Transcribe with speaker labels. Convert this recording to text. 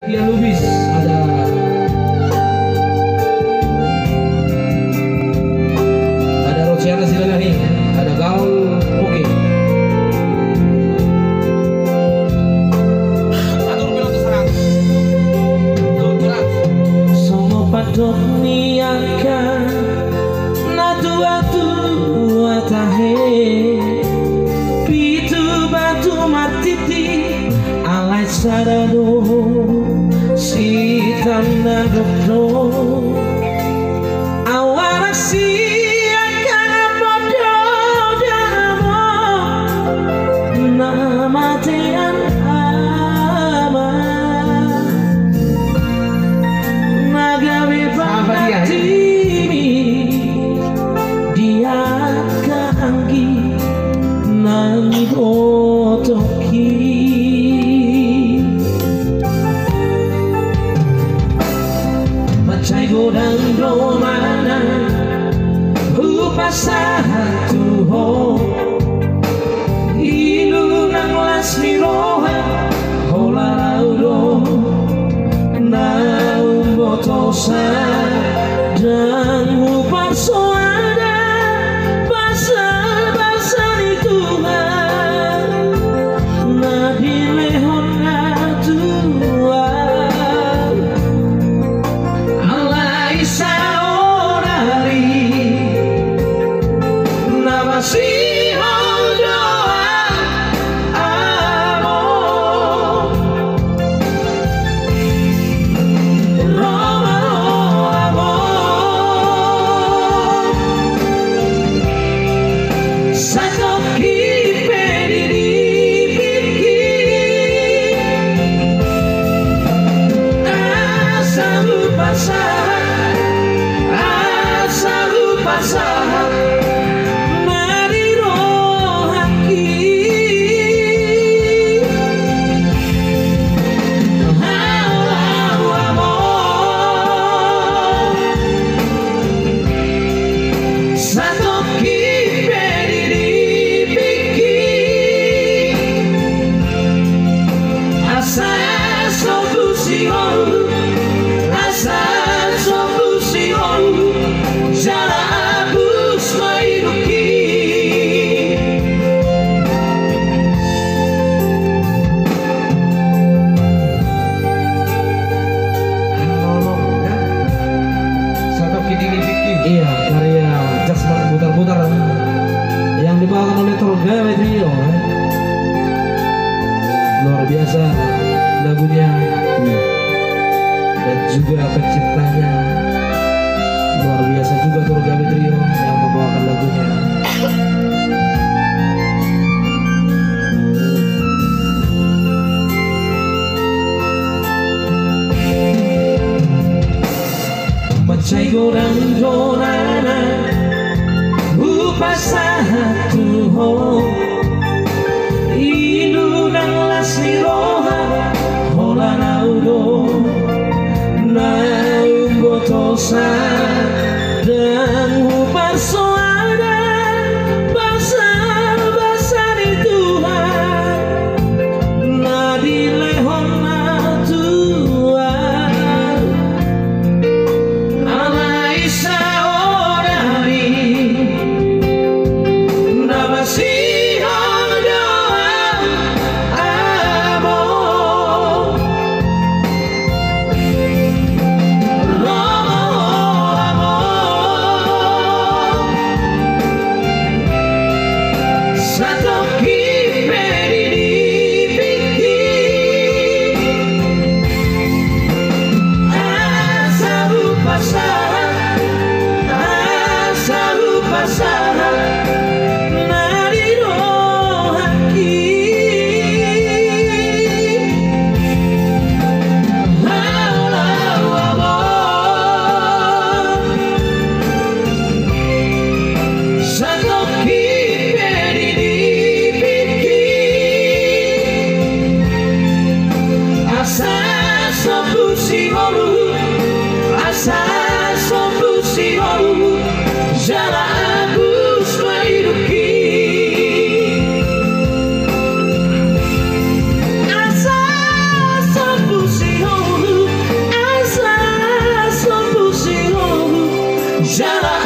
Speaker 1: Pia Lubis, ada Rosiana Silalahi, ada Gaul Oke. Atur pilot serang.
Speaker 2: Sono padok niakan na dua tahe pitu batu matiti alai sarado si tanda dokdo awara si akan podo damo nama tian ama nagawi batimi dia kaanggi nani otoki macai godang domana upasatu ho ilu nang lasmi roha hola raudo na umbotosa dan upar soada basah-basah di Tuhan na dilehon na Tuhan alai saorari na masihon doa amo Roma amo satu kipedi asa lupa sah mari rohaki satu kipedi asa solution asa solution jala abus mairuki
Speaker 1: Satu kini Vicky.
Speaker 2: iya karya Jasman Putar-Putar yang dibawakan oleh Torgawe Trio luar biasa lagunya dan juga penciptanya luar biasa juga Torgawe Trio yang membawakan lagunya. Macai godang donana upasatu ho ilu nang lasmi roha hola naudo na umbotosa dan upar soada basah-basah di Tuhan na dilehon na Tuhan alai saorari na masihon doa amo satu kipedi asa lupa sah nari rohaki satu kipedi asa solution jala abus mairuki asa solution jalan